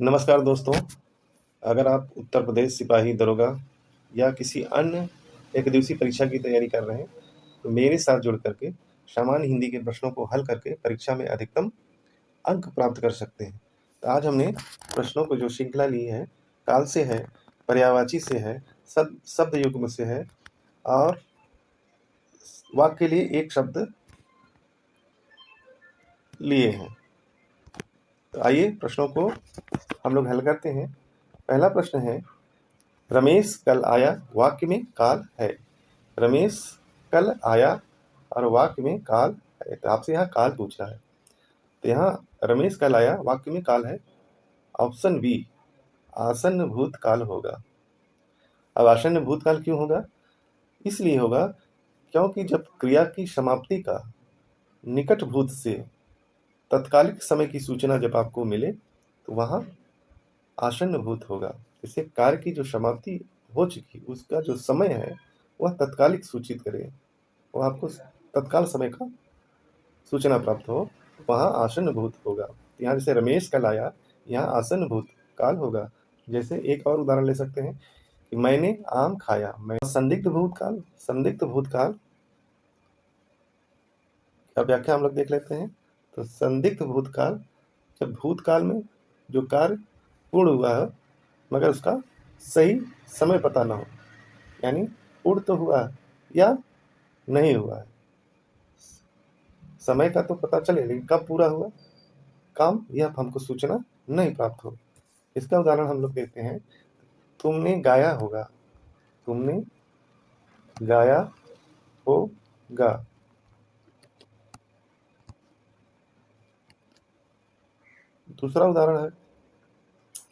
नमस्कार दोस्तों। अगर आप उत्तर प्रदेश सिपाही दरोगा या किसी अन्य एक दिवसीय परीक्षा की तैयारी कर रहे हैं, तो मेरे साथ जुड़ करके सामान्य हिंदी के प्रश्नों को हल करके परीक्षा में अधिकतम अंक प्राप्त कर सकते हैं। तो आज हमने प्रश्नों को जो श्रृंखला ली है, काल से है, पर्यायवाची से है, शब्द युग्म से है और वाक्य के लिए एक शब्द लिए हैं। तो आइए प्रश्नों को हम लोग हल करते हैं। पहला प्रश्न है, रमेश कल आया, वाक्य में काल है। रमेश कल आया और वाक्य में काल है। तो आपसे यहाँ काल पूछ रहा है, तो यहाँ रमेश कल आया, वाक्य में काल है। ऑप्शन बी आसन्न भूतकाल होगा। अब आसन्न भूतकाल क्यों होगा? इसलिए होगा क्योंकि जब क्रिया की समाप्ति का निकट भूत से तत्कालिक समय की सूचना जब आपको मिले तो वहाँ आसन्न भूत होगा। इससे कार्य की जो समाप्ति हो चुकी उसका जो समय है वह तत्कालिक सूचित करे, वह आपको तत्काल समय का सूचना प्राप्त हो, वहाँ आसन्न भूत होगा। यहाँ जैसे रमेश कल आया, यहाँ आसन्न भूत काल होगा। जैसे एक और उदाहरण ले सकते हैं कि मैंने आम खाया। मैं संदिग्ध भूतकाल, संदिग्ध भूतकाल का व्याख्या हम लोग देख लेते हैं। तो संदिग्ध भूतकाल, जब भूतकाल में जो कार्य पूर्ण हुआ है मगर उसका सही समय पता ना हो, यानी पूर्ण तो हुआ या नहीं हुआ है, समय का तो पता चले लेकिन कब पूरा हुआ काम यह हमको सूचना नहीं प्राप्त हो। इसका उदाहरण हम लोग देते हैं, तुमने गाया होगा, तुमने गाया होगा। दूसरा उदाहरण है,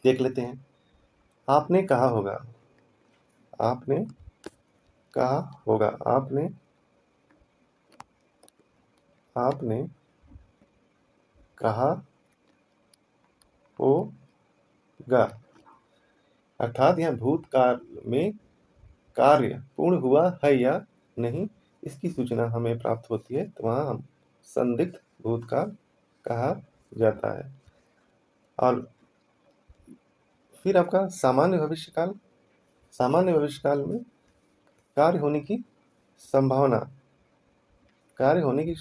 देख लेते हैं, आपने कहा होगा, आपने कहा होगा, आपने आपने कहा होगा। अर्थात यह भूतकाल में कार्य पूर्ण हुआ है या नहीं इसकी सूचना हमें प्राप्त होती है, तो वहाँ हम संदिग्ध भूतकाल कहा जाता है। और फिर आपका सामान्य भविष्यकाल, सामान्य भविष्यकाल में कार्य होने की संभावना, कार्य होने की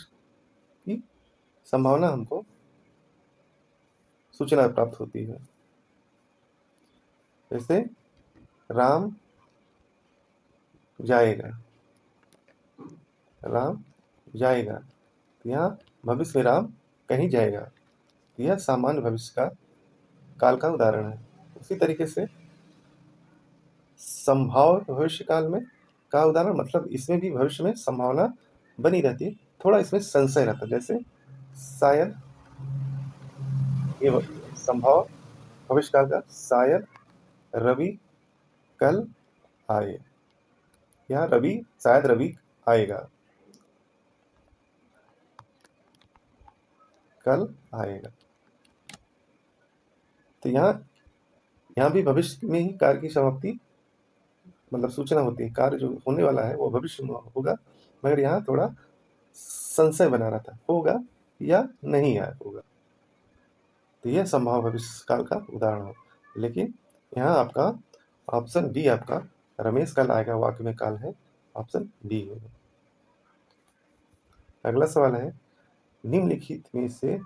संभावना हमको सूचना प्राप्त होती है। जैसे राम जाएगा, राम जाएगा, यहाँ भविष्य में राम कहीं जाएगा, यह सामान्य भविष्य का काल का उदाहरण है। उसी तरीके से संभाव भविष्य काल में का उदाहरण, मतलब इसमें भी भविष्य में संभावना बनी रहती है, थोड़ा इसमें संशय रहता है। जैसे शायद, ये संभाव भविष्य काल का, शायद रवि कल आए, या रवि, शायद रवि आएगा, कल आएगा। तो यहाँ भी भविष्य में ही कार्य की समाप्ति मतलब सूचना होती है, कार्य जो होने वाला है वो भविष्य में होगा, मगर यहाँ थोड़ा संशय बना रहता है, होगा या नहीं होगा। तो यह संभाव भविष्य काल का उदाहरण हो। लेकिन यहाँ आपका ऑप्शन बी, आपका रमेश कल आएगा वाक्य में काल है, ऑप्शन बी होगा। अगला सवाल है, निम्नलिखित में से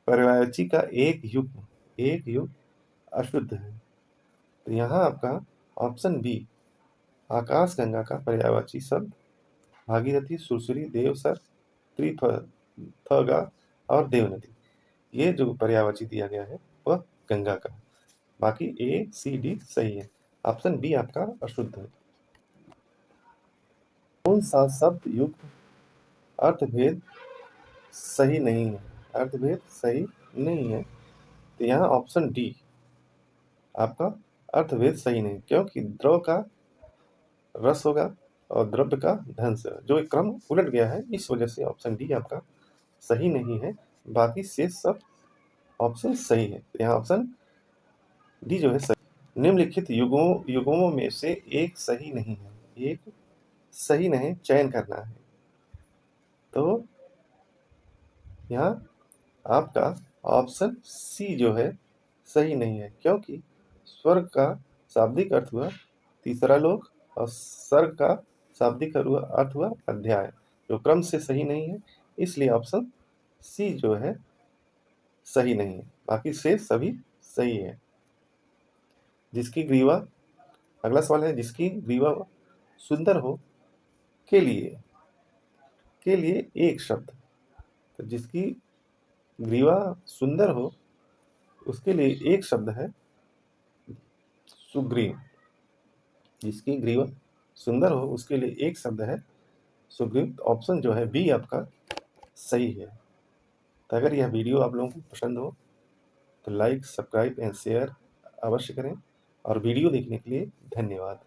पर्यायवाची का एक युग्म अशुद्ध है। तो यहाँ आपका ऑप्शन बी, आकाश गंगा का पर्यायवाची शब्द भागीरथी, सुरसुरी, देवसर, त्रिफगा और देवनदी, ये जो पर्यायवाची दिया गया है वह गंगा का। बाकी ए सी डी सही है, ऑप्शन बी आपका अशुद्ध है। कौन सा शब्द युग्म अर्थभेद सही नहीं है? अर्थभेद सही नहीं है, तो यहाँ ऑप्शन डी आपका अर्थभेद सही नहीं, क्योंकि द्रव का रस होगा और द्रव्य का ध्वंस, जो एक क्रम उलट गया है, इस वजह से ऑप्शन डी आपका सही नहीं है। बाकी शेष सब ऑप्शन सही है, तो यहाँ ऑप्शन डी जो है सही। निम्नलिखित युग्मों में से एक सही नहीं है, एक सही नहीं चयन करना है। तो यहाँ आपका ऑप्शन सी जो है सही नहीं है, क्योंकि स्वर्ग का शाब्दिक अर्थ हुआ तीसरा लोक और सर्ग का शाब्दिक अर्थ हुआ अध्याय, जो क्रम से सही नहीं है। इसलिए ऑप्शन सी जो है सही नहीं है, बाकी से सभी सही है। जिसकी ग्रीवा अगला सवाल है, जिसकी ग्रीवा सुंदर हो के लिए एक शब्द। तो जिसकी ग्रीवा सुंदर हो उसके लिए एक शब्द है सुग्रीव। जिसकी ग्रीवा सुंदर हो उसके लिए एक शब्द है सुग्रीव। ऑप्शन जो है बी आपका सही है। तो अगर यह वीडियो आप लोगों को पसंद हो तो लाइक, सब्सक्राइब एंड शेयर अवश्य करें, और वीडियो देखने के लिए धन्यवाद।